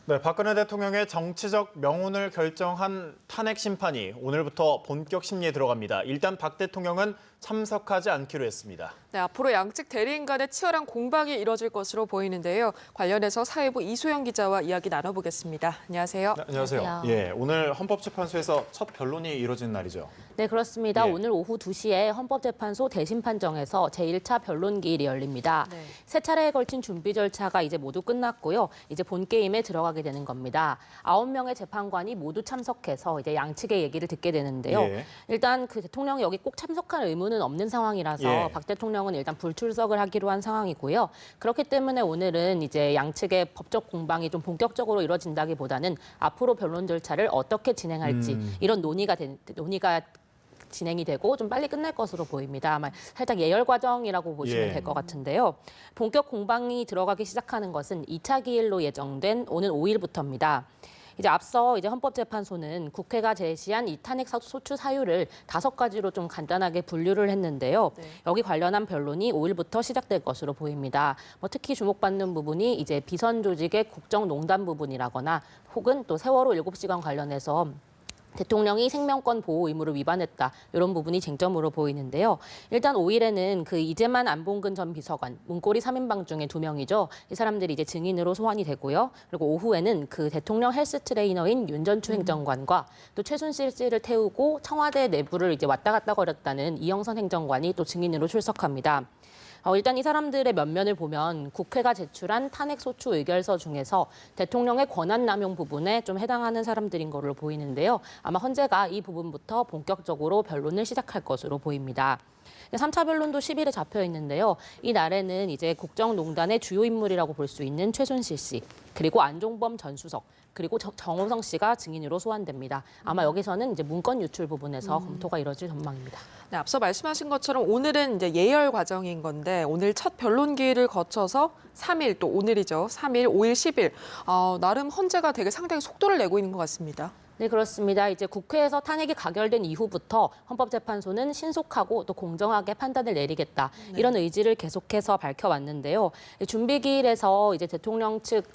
네, 박근혜 대통령의 정치적 명운을 결정한 탄핵 심판이 오늘부터 본격 심리에 들어갑니다. 일단 박 대통령은 참석하지 않기로 했습니다. 네, 앞으로 양측 대리인 간의 치열한 공방이 이뤄질 것으로 보이는데요. 관련해서 사회부 이소영 기자와 이야기 나눠보겠습니다. 안녕하세요. 네, 안녕하세요. 예, 오늘 헌법재판소에서 첫 변론이 이뤄진 날이죠. 네, 그렇습니다. 예. 오늘 오후 2시에 헌법재판소 대심판정에서 제1차 변론기일이 열립니다. 네. 세 차례에 걸친 준비 절차가 이제 모두 끝났고요. 이제 본 게임에 들어가게 되는 겁니다. 9명의 재판관이 모두 참석해서 이제 양측의 얘기를 듣게 되는데요. 예. 일단 그 대통령이 여기 꼭 참석할 의무는 없는 상황이라서 예. 박 대통령은 일단 불출석을 하기로 한 상황이고요. 그렇기 때문에 오늘은 이제 양측의 법적 공방이 좀 본격적으로 이루어진다기보다는 앞으로 변론 절차를 어떻게 진행할지 이런 논의가 진행이 되고 좀 빨리 끝날 것으로 보입니다. 아마 살짝 예열 과정이라고 보시면 예. 될 것 같은데요. 본격 공방이 들어가기 시작하는 것은 2차 기일로 예정된 오는 5일부터입니다. 이제 앞서 이제 헌법재판소는 국회가 제시한 이 탄핵 소추 사유를 5가지로 좀 간단하게 분류를 했는데요. 네. 여기 관련한 변론이 5일부터 시작될 것으로 보입니다. 특히 주목받는 부분이 이제 비선 조직의 국정농단 부분이라거나 혹은 또 세월호 7시간 관련해서 대통령이 생명권 보호 의무를 위반했다. 이런 부분이 쟁점으로 보이는데요. 일단 5일에는 그 이재만 안봉근 전 비서관, 문고리 3인방 중에 2명이죠. 이 사람들이 이제 증인으로 소환이 되고요. 그리고 오후에는 그 대통령 헬스 트레이너인 윤전추 행정관과 또 최순실 씨를 태우고 청와대 내부를 이제 왔다 갔다 거렸다는 이영선 행정관이 또 증인으로 출석합니다. 일단 이 사람들의 면면을 보면 국회가 제출한 탄핵 소추 의결서 중에서 대통령의 권한 남용 부분에 좀 해당하는 사람들인 걸로 보이는데요. 아마 헌재가 이 부분부터 본격적으로 변론을 시작할 것으로 보입니다. 3차 변론도 10일에 잡혀 있는데요. 이 날에는 이제 국정농단의 주요 인물이라고 볼 수 있는 최순실 씨, 그리고 안종범 전 수석, 그리고 정호성 씨가 증인으로 소환됩니다. 아마 여기서는 이제 문건 유출 부분에서 검토가 이뤄질 전망입니다. 네, 앞서 말씀하신 것처럼 오늘은 이제 예열 과정인 건데 오늘 첫 변론기일을 거쳐서 3일 또 오늘이죠. 3일, 5일, 10일. 나름 헌재가 되게 상당히 속도를 내고 있는 것 같습니다. 네, 그렇습니다. 이제 국회에서 탄핵이 가결된 이후부터 헌법재판소는 신속하고 또 공정하게 판단을 내리겠다. 네. 이런 의지를 계속해서 밝혀왔는데요. 준비기일에서 이제 대통령 측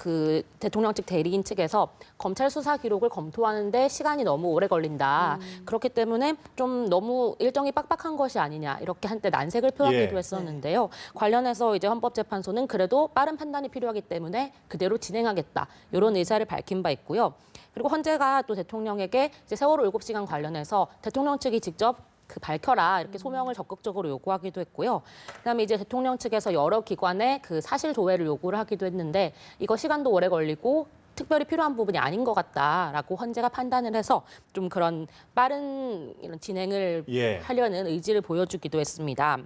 대리인 측에서 검찰 수사 기록을 검토하는데 시간이 너무 오래 걸린다. 그렇기 때문에 좀 너무 일정이 빡빡한 것이 아니냐. 이렇게 한때 난색을 표하기도 예. 했었는데요. 관련해서 이제 헌법재판소는 그래도 빠른 판단이 필요하기 때문에 그대로 진행하겠다. 이런 의사를 밝힌 바 있고요. 그리고 헌재가 또 대통령에게 이제 세월호 7시간 관련해서 대통령 측이 직접 밝혀라 이렇게 소명을 적극적으로 요구하기도 했고요. 그다음에 이제 대통령 측에서 여러 기관에 그 사실 조회를 요구를 하기도 했는데 이거 시간도 오래 걸리고 특별히 필요한 부분이 아닌 것 같다라고 헌재가 판단을 해서 좀 그런 빠른 이런 진행을 예. 하려는 의지를 보여주기도 했습니다.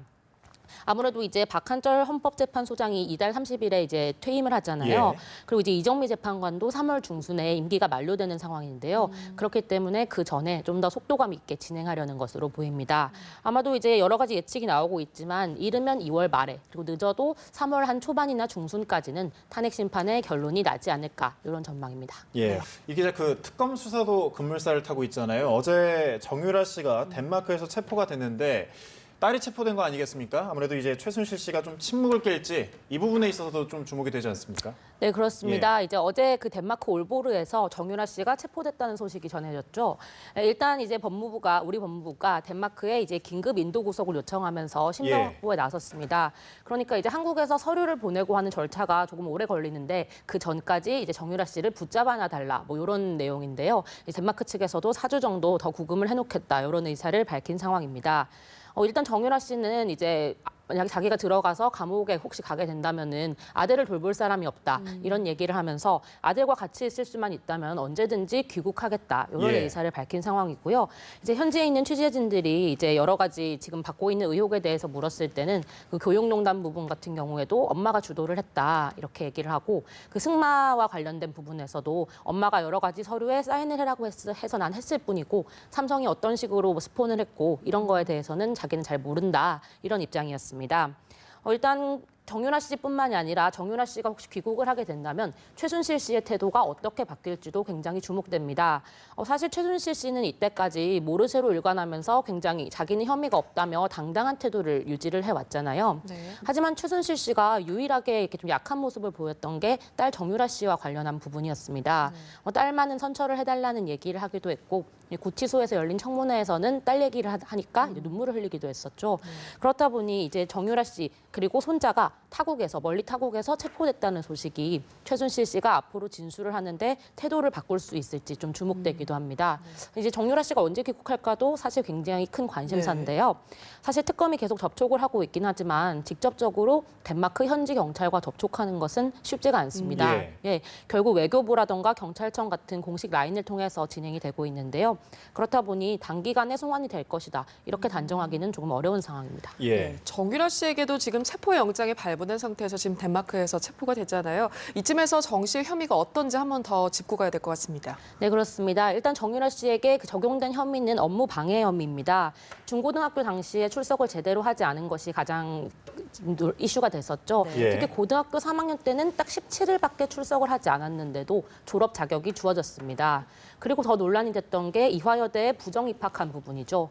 아무래도 이제 박한철 헌법재판소장이 이달 30일에 이제 퇴임을 하잖아요. 예. 그리고 이제 이정미 재판관도 3월 중순에 임기가 만료되는 상황인데요. 그렇기 때문에 그 전에 좀 더 속도감 있게 진행하려는 것으로 보입니다. 아마도 이제 여러 가지 예측이 나오고 있지만 이르면 2월 말에 그리고 늦어도 3월 한 초반이나 중순까지는 탄핵 심판의 결론이 나지 않을까 이런 전망입니다. 예. 이 기자 그 특검 수사도 급물살을 타고 있잖아요. 어제 정유라 씨가 덴마크에서 체포가 됐는데 딸이 체포된 거 아니겠습니까? 아무래도 이제 최순실 씨가 좀 침묵을 깰지 이 부분에 있어서도 좀 주목이 되지 않습니까? 네, 그렇습니다. 이제 어제 그 덴마크 올보르에서 정유라 씨가 체포됐다는 소식이 전해졌죠. 일단 이제 우리 법무부가 덴마크에 이제 긴급 인도 구속을 요청하면서 신병 확보에 나섰습니다. 그러니까 이제 한국에서 서류를 보내고 하는 절차가 조금 오래 걸리는데 그 전까지 이제 정유라 씨를 붙잡아놔 달라 이런 내용인데요. 덴마크 측에서도 4주 정도 더 구금을 해놓겠다 이런 의사를 밝힌 상황입니다. 일단 정유라 씨는 이제 만약에 자기가 들어가서 감옥에 혹시 가게 된다면은 아들을 돌볼 사람이 없다 이런 얘기를 하면서 아들과 같이 있을 수만 있다면 언제든지 귀국하겠다 이런 의사를 밝힌 상황이고요. 이제 현지에 있는 취재진들이 이제 여러 가지 지금 받고 있는 의혹에 대해서 물었을 때는 그 교육농단 부분 같은 경우에도 엄마가 주도를 했다 이렇게 얘기를 하고 그 승마와 관련된 부분에서도 엄마가 여러 가지 서류에 사인을 해라고 해서 난 했을 뿐이고 삼성이 어떤 식으로 스폰을 했고 이런 거에 대해서는 자기는 잘 모른다 이런 입장이었습니다. 일단 정유라 씨뿐만이 아니라 정유라 씨가 혹시 귀국을 하게 된다면 최순실 씨의 태도가 어떻게 바뀔지도 굉장히 주목됩니다. 사실 최순실 씨는 이때까지 모르쇠로 일관하면서 굉장히 자기는 혐의가 없다며 당당한 태도를 유지를 해왔잖아요. 네. 하지만 최순실 씨가 유일하게 이렇게 좀 약한 모습을 보였던 게 딸 정유라 씨와 관련한 부분이었습니다. 딸만은 선처를 해달라는 얘기를 하기도 했고 구치소에서 열린 청문회에서는 딸 얘기를 하니까 이제 눈물을 흘리기도 했었죠. 그렇다 보니 이제 정유라 씨 그리고 손자가 멀리 타국에서 체포됐다는 소식이 최순실 씨가 앞으로 진술을 하는데 태도를 바꿀 수 있을지 좀 주목되기도 합니다. 이제 정유라 씨가 언제 귀국할까도 사실 굉장히 큰 관심사인데요. 사실 특검이 계속 접촉을 하고 있긴 하지만 직접적으로 덴마크 현지 경찰과 접촉하는 것은 쉽지가 않습니다. 예, 결국 외교부라던가 경찰청 같은 공식 라인을 통해서 진행이 되고 있는데요. 그렇다 보니 단기간에 송환이 될 것이다. 이렇게 단정하기는 조금 어려운 상황입니다. 예. 정유라 씨에게도 지금 체포영장이 발부된 상태에서 지금 덴마크에서 체포가 됐잖아요. 이쯤에서 정 씨의 혐의가 어떤지 한번 더 짚고 가야 될 것 같습니다. 네, 그렇습니다. 일단 정유라 씨에게 그 적용된 혐의는 업무 방해 혐의입니다. 중고등학교 당시에 출석을 제대로 하지 않은 것이 가장 이슈가 됐었죠. 예. 특히 고등학교 3학년 때는 딱 17일밖에 출석을 하지 않았는데도 졸업 자격이 주어졌습니다. 그리고 더 논란이 됐던 게 이화여대에 부정 입학한 부분이죠.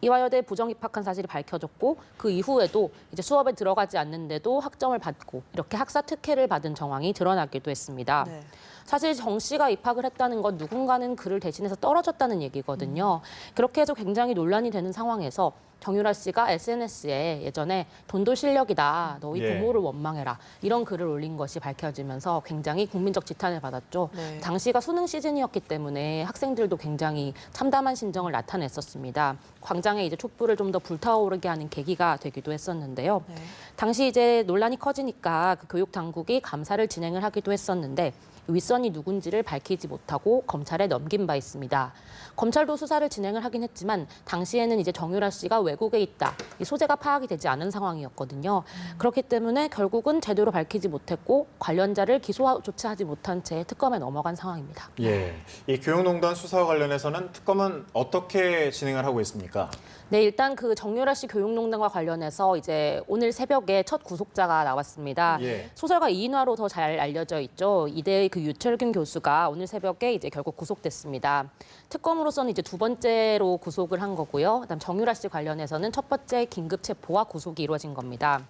이화여대에 부정 입학한 사실이 밝혀졌고 그 이후에도 이제 수업에 들어가지 않는데도 학점을 받고 이렇게 학사 특혜를 받은 정황이 드러나기도 했습니다. 네. 사실 정 씨가 입학을 했다는 건 누군가는 그를 대신해서 떨어졌다는 얘기거든요. 그렇게 해서 굉장히 논란이 되는 상황에서 정유라 씨가 SNS에 예전에 돈도 실력이다. 너희 예. 부모를 원망해라. 이런 글을 올린 것이 밝혀지면서 굉장히 국민적 지탄을 받았죠. 네. 당시가 수능 시즌이었기 때문에 학생들도 굉장히 참담한 심정을 나타냈었습니다. 광장에 이제 촛불을 좀 더 불타오르게 하는 계기가 되기도 했었는데요. 네. 당시 이제 논란이 커지니까 그 교육 당국이 감사를 진행을 하기도 했었는데 윗선이 누군지를 밝히지 못하고 검찰에 넘긴 바 있습니다. 검찰도 수사를 진행을 하긴 했지만 당시에는 이제 정유라 씨가 외국에 있다. 이 소재가 파악이 되지 않은 상황이었거든요. 그렇기 때문에 결국은 제대로 밝히지 못했고 관련자를 기소조차 하지 못한 채 특검에 넘어간 상황입니다. 예. 이 교육농단 수사와 관련해서는 특검은 어떻게 진행을 하고 있습니까? 네, 일단 그 정유라 씨 교육농단과 관련해서 이제 오늘 새벽에 첫 구속자가 나왔습니다. 예. 소설가 이인화로 더 잘 알려져 있죠. 이대의 그 유철균 교수가 오늘 새벽에 이제 결국 구속됐습니다. 특검으로서는 이제 두 번째로 구속을 한 거고요. 그다음 정유라 씨 관련해서는 첫 번째 긴급 체포와 구속이 이루어진 겁니다.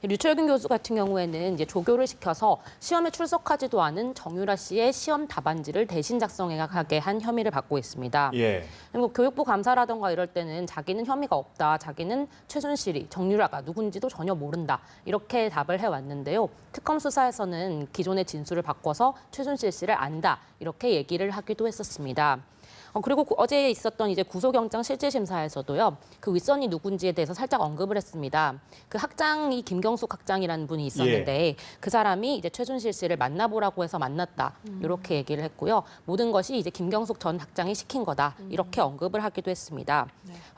류철균 교수 같은 경우에는 이제 조교를 시켜서 시험에 출석하지도 않은 정유라 씨의 시험 답안지를 대신 작성하게 한 혐의를 받고 있습니다. 예. 그리고 교육부 감사라던가 이럴 때는 자기는 혐의가 없다, 자기는 최순실이 정유라가 누군지도 전혀 모른다 이렇게 답을 해왔는데요. 특검 수사에서는 기존의 진술을 바꿔서 최순실 씨를 안다 이렇게 얘기를 하기도 했었습니다. 그리고 어제 있었던 이제 구속영장 실질심사에서도요. 그 윗선이 누군지에 대해서 살짝 언급을 했습니다. 그 학장이 김경숙 학장이라는 분이 있었는데 그 사람이 이제 최순실 씨를 만나보라고 해서 만났다. 이렇게 얘기를 했고요. 모든 것이 이제 김경숙 전 학장이 시킨 거다. 이렇게 언급을 하기도 했습니다.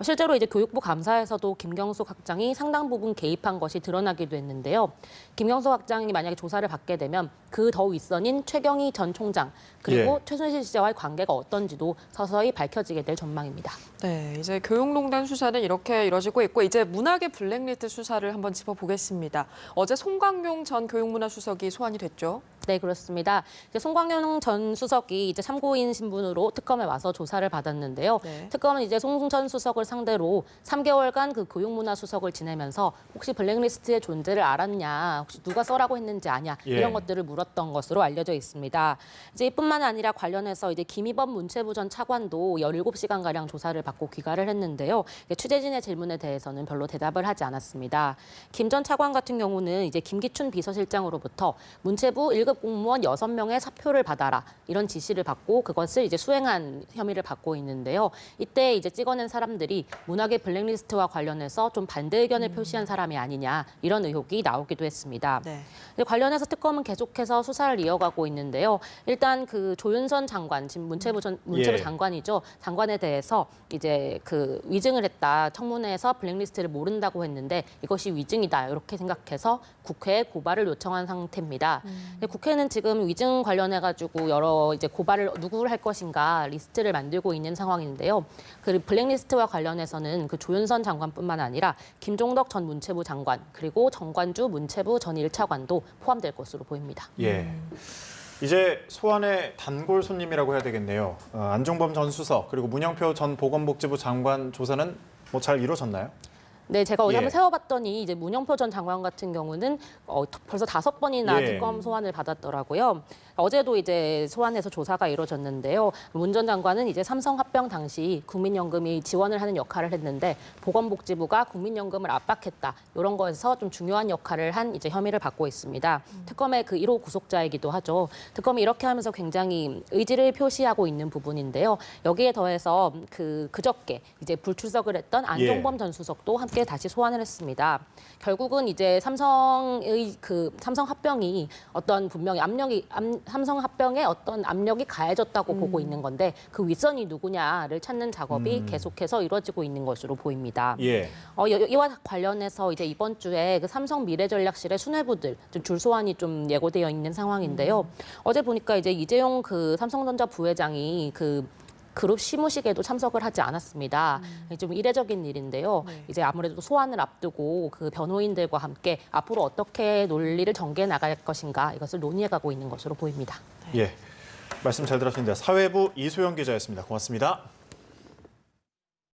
실제로 이제 교육부 감사에서도 김경숙 학장이 상당 부분 개입한 것이 드러나기도 했는데요. 김경숙 학장이 만약에 조사를 받게 되면 그 더 윗선인 최경희 전 총장 그리고 최순실 씨와의 관계가 어떤지도 서서히 밝혀지게 될 전망입니다. 네, 이제 교육농단 수사는 이렇게 이뤄지고 있고 이제 문학의 블랙리스트 수사를 한번 짚어보겠습니다. 어제 송광용 전 교육문화수석이 소환이 됐죠. 네, 그렇습니다. 이제 송광용 전 수석이 이제 참고인 신분으로 특검에 와서 조사를 받았는데요. 네. 특검은 이제 송 전 수석을 상대로 3개월간 그 교육문화수석을 지내면서 혹시 블랙리스트의 존재를 알았냐, 혹시 누가 써라고 했는지 아냐 이런 것들을 물었던 것으로 알려져 있습니다. 이제 이뿐만 아니라 관련해서 이제 김희범 문체부 전 차관도 17시간 가량 조사를 받고 귀가를 했는데요. 취재진의 질문에 대해서는 별로 대답을 하지 않았습니다. 김 전 차관 같은 경우는 이제 김기춘 비서실장으로부터 문체부 1급 공무원 6명의 사표를 받아라 이런 지시를 받고 그것을 이제 수행한 혐의를 받고 있는데요. 이때 이제 찍어낸 사람들이 문학의 블랙리스트와 관련해서 좀 반대 의견을 표시한 사람이 아니냐 이런 의혹이 나오기도 했습니다. 네. 관련해서 특검은 계속해서 수사를 이어가고 있는데요. 일단 그 조윤선 장관, 지금 문체부 장관 장관이죠. 장관에 대해서 이제 그 위증을 했다. 청문회에서 블랙리스트를 모른다고 했는데 이것이 위증이다. 이렇게 생각해서 국회에 고발을 요청한 상태입니다. 근데 국회는 지금 위증 관련해 가지고 여러 이제 고발을 누구를 할 것인가 리스트를 만들고 있는 상황인데요. 그 블랙리스트와 관련해서는 그 조윤선 장관뿐만 아니라 김종덕 전 문체부 장관 그리고 정관주 문체부 전 1차관도 포함될 것으로 보입니다. 예. 이제 소환의 단골 손님이라고 해야 되겠네요. 안종범 전 수석 그리고 문영표 전 보건복지부 장관 조사는 뭐 잘 이루어졌나요? 네, 제가 어제 예. 한번 세워봤더니 이제 문영표 전 장관 같은 경우는 벌써 5번이나 예. 특검 소환을 받았더라고요. 어제도 이제 소환해서 조사가 이루어졌는데요. 문 전 장관은 이제 삼성 합병 당시 국민연금이 지원을 하는 역할을 했는데 보건복지부가 국민연금을 압박했다. 이런 거에서 좀 중요한 역할을 한 이제 혐의를 받고 있습니다. 특검의 그 1호 구속자이기도 하죠. 특검이 이렇게 하면서 굉장히 의지를 표시하고 있는 부분인데요. 여기에 더해서 그저께 이제 불출석을 했던 안종범 전 수석도 함께 다시 소환을 했습니다. 결국은 이제 삼성의 그 삼성 합병이 어떤 분명히 삼성 합병에 어떤 압력이 가해졌다고 보고 있는 건데 그 윗선이 누구냐를 찾는 작업이 계속해서 이루어지고 있는 것으로 보입니다. 예. 이와 관련해서 이제 이번 주에 그 삼성 미래전략실의 수뇌부들 줄 소환이 좀 예고되어 있는 상황인데요. 어제 보니까 이제 이재용 그 삼성전자 부회장이 그 그룹 시무식에도 참석을 하지 않았습니다. 좀 이례적인 일인데요. 네. 이제 아무래도 소환을 앞두고 그 변호인들과 함께 앞으로 어떻게 논리를 전개해 나갈 것인가 이것을 논의해가고 있는 것으로 보입니다. 예. 말씀 잘 들었습니다. 사회부 이소영 기자였습니다. 고맙습니다.